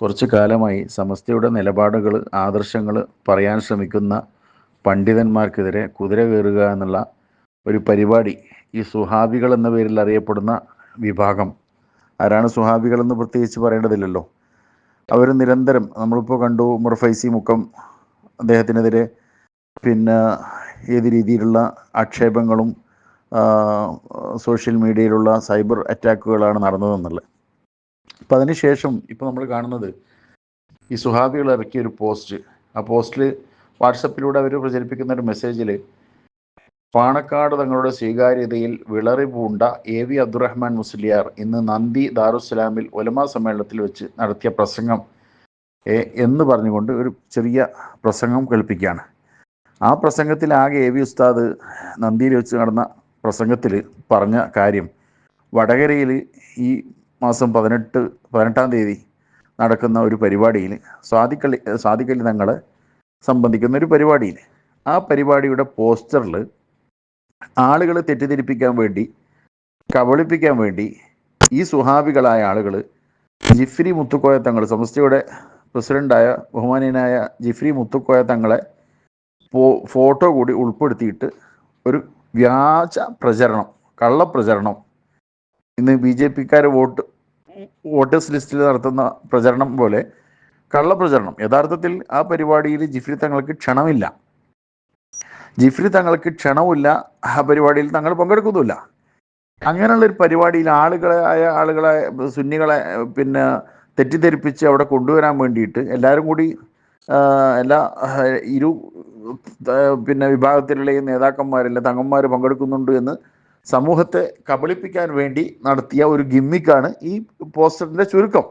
കുറച്ചു കാലമായി സമസ്തയുടെ നിലപാടുകൾ, ആദർശങ്ങൾ പറയാൻ ശ്രമിക്കുന്ന പണ്ഡിതന്മാർക്കെതിരെ കുതിര കയറുക എന്നുള്ള ഒരു പരിപാടി ഈ സുഹാബികൾ എന്ന പേരിൽ അറിയപ്പെടുന്ന വിഭാഗം, ആരാണ് സുഹാബികളെന്ന് പ്രത്യേകിച്ച് പറയേണ്ടതില്ലല്ലോ, അവർ നിരന്തരം, നമ്മളിപ്പോൾ കണ്ടു ഉമർ ഫൈസി മുക്കം, അദ്ദേഹത്തിനെതിരെ പിന്നെ ഏത് രീതിയിലുള്ള ആക്ഷേപങ്ങളും സോഷ്യൽ മീഡിയയിലുള്ള സൈബർ അറ്റാക്കുകളാണ് നടന്നതെന്നുള്ളത്. അപ്പം അതിനുശേഷം ഇപ്പോൾ നമ്മൾ കാണുന്നത് ഈ സുഹാബികൾ ഇറക്കിയ ഒരു പോസ്റ്റ്, ആ പോസ്റ്റിൽ വാട്സപ്പിലൂടെ അവർ പ്രചരിപ്പിക്കുന്ന ഒരു മെസ്സേജിൽ പാണക്കാട് തങ്ങളുടെ സ്വീകാര്യതയിൽ വിളറി പൂണ്ട AV അബ്ദുറഹ്മാൻ മുസ്ലിയാർ ഇന്ന് നന്ദി ദാറുസ്സലാമിൽ ഉലമാ സമ്മേളനത്തിൽ വെച്ച് നടത്തിയ പ്രസംഗം എന്ന് പറഞ്ഞുകൊണ്ട് ഒരു ചെറിയ പ്രസംഗം കേൾപ്പിക്കുകയാണ്. ആ പ്രസംഗത്തിൽ ആകെ AV ഉസ്താദ് നന്ദിയിൽ വെച്ച് നടന്ന പ്രസംഗത്തിൽ പറഞ്ഞ കാര്യം, വടകരയിൽ ഈ മാസം 18-ാം തീയതി നടക്കുന്ന ഒരു പരിപാടിയിൽ സാദിഖലി തങ്ങളെ സംബന്ധിക്കുന്ന ഒരു പരിപാടിയിൽ, ആ പരിപാടിയുടെ പോസ്റ്ററിൽ ആളുകളെ തെറ്റിദ്ധരിപ്പിക്കാൻ വേണ്ടി, കബളിപ്പിക്കാൻ വേണ്ടി ഈ സുഹാബികളായ ആളുകൾ ജിഫ്രി മുത്തുക്കോയ തങ്ങൾ, സമസ്തയുടെ പ്രസിഡൻ്റായ ബഹുമാനീയനായ ജിഫ്രി മുത്തുക്കോയ തങ്ങളെ ഫോട്ടോ കൂടി ഉൾപ്പെടുത്തിയിട്ട് ഒരു വ്യാജ പ്രചരണം, കള്ളപ്രചരണം, ഇന്ന് BJPക്കാർ വോട്ടേഴ്സ് ലിസ്റ്റിൽ നടത്തുന്ന പ്രചരണം പോലെ കള്ളപ്രചരണം. യഥാർത്ഥത്തിൽ ആ പരിപാടിയിൽ ജിഫ്രി തങ്ങൾക്ക് ക്ഷണമില്ല, ആ പരിപാടിയിൽ തങ്ങൾ പങ്കെടുക്കുന്നുമില്ല. അങ്ങനെയുള്ളൊരു പരിപാടിയിൽ ആളുകളെ സുന്നികളെ പിന്നെ തെറ്റിദ്ധരിപ്പിച്ച് അവിടെ കൊണ്ടുവരാൻ വേണ്ടിയിട്ട് എല്ലാവരും കൂടി എല്ലാ പിന്നെ വിഭാഗത്തിലുള്ള നേതാക്കന്മാരെല്ലാം തങ്ങന്മാർ പങ്കെടുക്കുന്നുണ്ട് എന്ന് സമൂഹത്തെ കബളിപ്പിക്കാൻ വേണ്ടി നടത്തിയ ഒരു ഗിമ്മിക്കാണ് ഈ പോസ്റ്ററിൻ്റെ ചുരുക്കം.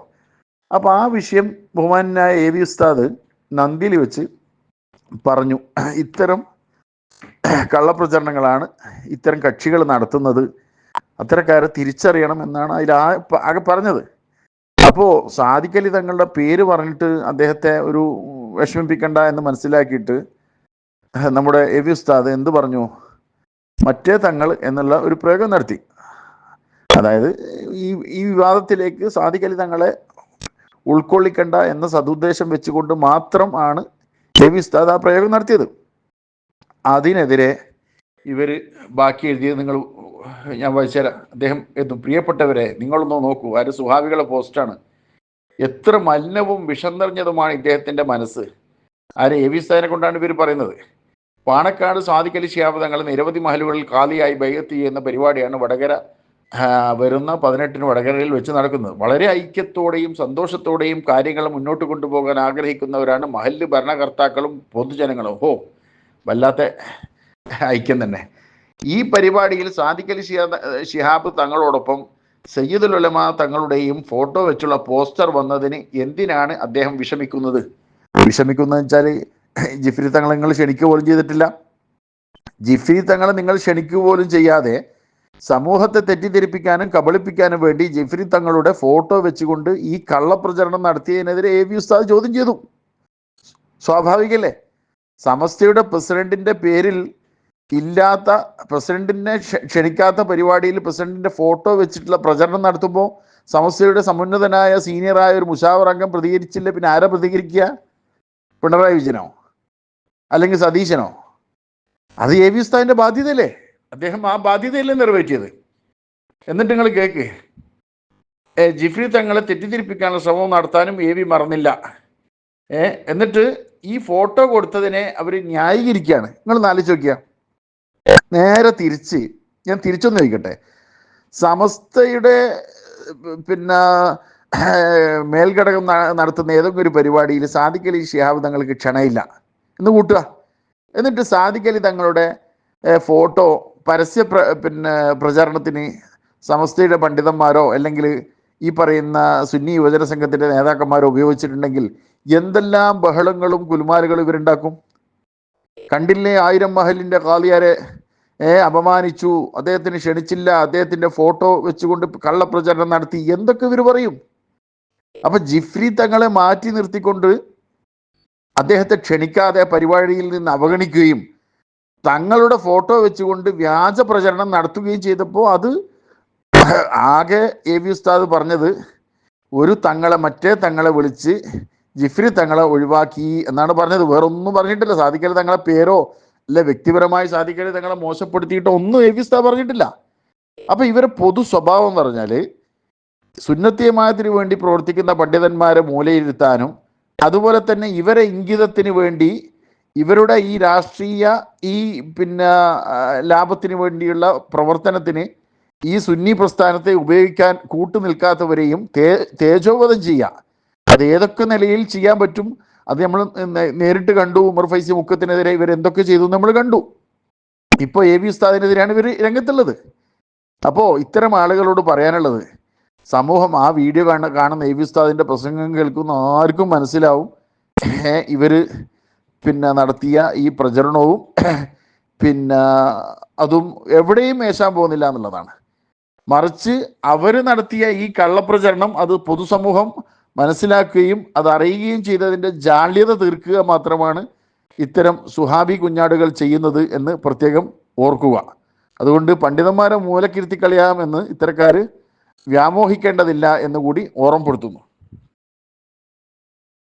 അപ്പോൾ ആ വിഷയം ബഹുമാനായ AV ഉസ്താദ് നന്ദിയിൽ വെച്ച് പറഞ്ഞു, ഇത്തരം കള്ളപ്രചരണങ്ങളാണ് ഇത്തരം കക്ഷികൾ നടത്തുന്നത്, അത്തരക്കാരെ തിരിച്ചറിയണം എന്നാണ് അതിൽ ആകെ പറഞ്ഞത്. അപ്പോൾ സാദിഖലി തങ്ങളുടെ പേര് പറഞ്ഞിട്ട് അദ്ദേഹത്തെ ഒരു വിഷമിപ്പിക്കണ്ട എന്ന് മനസ്സിലാക്കിയിട്ട് നമ്മുടെ AV ഉസ്താദ് എന്ത് പറഞ്ഞു, മറ്റേ തങ്ങൾ എന്നുള്ള ഒരു പ്രയോഗം നടത്തി. അതായത് ഈ വിവാദത്തിലേക്ക് സാദിഖലി തങ്ങളെ ഉൾക്കൊള്ളിക്കണ്ട എന്ന സതുദ്ദേശം വെച്ചുകൊണ്ട് മാത്രം ആണ് AV ഉസ്താദ് ആ പ്രയോഗം നടത്തിയത്. അതിനെതിരെ ഇവർ ബാക്കി എഴുതിയത് ഞാൻ വായിച്ചുതരാം. അദ്ദേഹം പ്രിയപ്പെട്ടവരെ, നിങ്ങളൊന്ന് നോക്കൂ, ആര് സുഹാബികളെ പോസ്റ്റാണ്. എത്ര മലിനവും വിഷം നിറഞ്ഞതുമാണ് ഇദ്ദേഹത്തിൻ്റെ മനസ്സ്. AV ഉസ്താദിനെ കൊണ്ടാണ് ഇവർ പറയുന്നത്. പാണക്കാട് സാദിഖലി ശിഹാബ് തങ്ങൾ നിരവധി മഹലുകളിൽ ഖാദിയായി ബൈഅത്ത് ചെയ്യുന്ന പരിപാടിയാണ് വടകര വരുന്ന 18-ന് വടകരയിൽ വെച്ച് നടക്കുന്നത്. വളരെ ഐക്യത്തോടെയും സന്തോഷത്തോടെയും കാര്യങ്ങൾ മുന്നോട്ട് കൊണ്ടുപോകാൻ ആഗ്രഹിക്കുന്നവരാണ് മഹല്ല് ഭരണകർത്താക്കളും പൊതുജനങ്ങളും. വല്ലാത്ത ഐക്യം തന്നെ. ഈ പരിപാടിയിൽ സാദിഖലി ശിഹാബ് തങ്ങളോടൊപ്പം സയ്യിദുൽ ഉലമാ തങ്ങളുടെയും ഫോട്ടോ വെച്ചുള്ള പോസ്റ്റർ വന്നതിന് എന്തിനാണ് അദ്ദേഹം വിഷമിക്കുന്നതെന്ന് വെച്ചാൽ, ജിഫ്രി തങ്ങളെ നിങ്ങൾ ക്ഷണിക്കുക പോലും ചെയ്തിട്ടില്ല. ജിഫ്രി തങ്ങളെ നിങ്ങൾ ക്ഷണിക്കുക പോലും ചെയ്യാതെ സമൂഹത്തെ തെറ്റിദ്ധരിപ്പിക്കാനും കബളിപ്പിക്കാനും വേണ്ടി ജിഫ്രി തങ്ങളുടെ ഫോട്ടോ വെച്ചുകൊണ്ട് ഈ കള്ളപ്രചരണം നടത്തിയതിനെതിരെ AV ഉസ്താദ് ചോദ്യം ചെയ്തു. സ്വാഭാവികല്ലേ? സമസ്തയുടെ പ്രസിഡന്റിന്റെ പേരിൽ ഇല്ലാത്ത, പ്രസിഡന്റിനെ ക്ഷണിക്കാത്ത പരിപാടിയിൽ പ്രസിഡന്റിന്റെ ഫോട്ടോ വെച്ചിട്ടുള്ള പ്രചരണം നടത്തുമ്പോൾ സമസ്തയുടെ സമുന്നതനായ സീനിയറായ ഒരു മുശാവർ അംഗം പ്രതികരിച്ചില്ല, പിന്നെ ആരാ പ്രതികരിക്കുക? പിണറായി വിജയനോ അല്ലെങ്കിൽ സതീശനോ? അത് AV ഉസ്താദിന്റെ ബാധ്യതയല്ലേ? അദ്ദേഹം ആ ബാധ്യതയല്ലേ നിറവേറ്റിയത്? എന്നിട്ട് നിങ്ങൾ കേൾക്ക്, ജിഫ്രി തങ്ങളെ തെറ്റിദ്ധരിപ്പിക്കാനുള്ള ശ്രമം നടത്താനും AV മറന്നില്ല. എന്നിട്ട് ഈ ഫോട്ടോ കൊടുത്തതിനെ അവർ ന്യായീകരിക്കുകയാണ്. നിങ്ങൾ ആലോചിച്ച് നോക്കിയ, നേരെ തിരിച്ച് ഞാൻ തിരിച്ചൊന്ന് ചോദിക്കട്ടെ, സമസ്തയുടെ പിന്നെ മേൽഘടകം നടത്തുന്ന ഏതെങ്കിലും ഒരു പരിപാടിയിൽ സാദിഖലി ശിഹാബ് തങ്ങൾക്ക് ക്ഷണയില്ല എന്ന് കൂട്ടുക. എന്നിട്ട് സാദിഖലി തങ്ങളുടെ ഫോട്ടോ പരസ്യ പ്രചാരണത്തിന് സമസ്തയുടെ പണ്ഡിതന്മാരോ അല്ലെങ്കിൽ ഈ പറയുന്ന സുന്നി യുവജന സംഘത്തിൻ്റെ നേതാക്കന്മാരോ ഉപയോഗിച്ചിട്ടുണ്ടെങ്കിൽ എന്തെല്ലാം ബഹളങ്ങളും കുലുമാലുകളും ഇവരുണ്ടാക്കും. കണ്ടില്ലേ, 1000 മഹലിൻ്റെ ഖാദിയാരെ അപമാനിച്ചു, അദ്ദേഹത്തിന് ക്ഷണിച്ചില്ല, അദ്ദേഹത്തിൻ്റെ ഫോട്ടോ വെച്ചുകൊണ്ട് കള്ളപ്രചരണം നടത്തി, എന്തൊക്കെ ഇവർ പറയും. അപ്പൊ ജിഫ്രി തങ്ങളെ മാറ്റി നിർത്തിക്കൊണ്ട് അദ്ദേഹത്തെ ക്ഷണിക്കാതെ പരിപാടിയിൽ നിന്ന് അവഗണിക്കുകയും തങ്ങളുടെ ഫോട്ടോ വെച്ചുകൊണ്ട് വ്യാജ പ്രചരണം നടത്തുകയും ചെയ്തപ്പോൾ അത് ആകെ AV ഉസ്താദ് പറഞ്ഞത്, ഒരു തങ്ങളെ മറ്റേ തങ്ങളെ വിളിച്ച് ജിഫ്രി തങ്ങളെ ഒഴിവാക്കി എന്നാണ് പറഞ്ഞത്. വേറൊന്നും പറഞ്ഞിട്ടില്ല. സാദിഖലി തങ്ങളെ പേരോ അല്ലെ വ്യക്തിപരമായി സാദിഖലി തങ്ങളെ മോശപ്പെടുത്തിയിട്ടോ ഒന്നും എ.പി. ഉസ്താദ് പറഞ്ഞിട്ടില്ല. അപ്പൊ ഇവരെ പൊതു സ്വഭാവം പറഞ്ഞാല് സുന്നത്തി ജമാഅത്തിന് വേണ്ടി പ്രവർത്തിക്കുന്ന പണ്ഡിതന്മാരെ മൂലയിരുത്താനും അതുപോലെ തന്നെ ഇവരെ ഇംഗിതത്തിന് വേണ്ടി ഇവരുടെ ഈ രാഷ്ട്രീയ ഈ ലാഭത്തിന് വേണ്ടിയുള്ള പ്രവർത്തനത്തിന് ഈ സുന്നി പ്രസ്ഥാനത്തെ ഉപയോഗിക്കാൻ കൂട്ടുനിൽക്കാത്തവരെയും തേജോവധം ചെയ്യുക. അത് ഏതൊക്കെ നിലയിൽ ചെയ്യാൻ പറ്റും അത് നമ്മൾ നേരിട്ട് കണ്ടു. ഉമർ ഫൈസി മുക്കത്തിനെതിരെ ഇവരെന്തൊക്കെ ചെയ്തു നമ്മൾ കണ്ടു. ഇപ്പോൾ എ.പി. ഉസ്താദിനെതിരെയാണ് ഇവർ രംഗത്തുള്ളത്. അപ്പോൾ ഇത്തരം ആളുകളോട് പറയാനുള്ളത്, സമൂഹം ആ വീഡിയോ കാണുന്ന എ.പി. ഉസ്താദിൻ്റെ പ്രസംഗം കേൾക്കുന്ന ആർക്കും മനസ്സിലാവും ഇവർ നടത്തിയ ഈ പ്രചരണവും അതും എവിടെയും മേശാൻ പോകുന്നില്ല എന്നുള്ളതാണ്. മറിച്ച് അവർ നടത്തിയ ഈ കള്ളപ്രചരണം അത് പൊതുസമൂഹം മനസ്സിലാക്കുകയും അത് അറിയുകയും ചെയ്തതിൻ്റെ ജാള്യത തീർക്കുക മാത്രമാണ് ഇത്തരം സുഹാബി കുഞ്ഞാടുകൾ ചെയ്യുന്നത് എന്ന് പ്രത്യേകം ഓർക്കുക. അതുകൊണ്ട് പണ്ഡിതന്മാരെ മൂലക്കിരുത്തി കളയാമെന്ന് ഇത്തരക്കാർ വ്യാമോഹിക്കേണ്ടതില്ല എന്നുകൂടി ഓർമ്മപ്പെടുത്തുന്നു.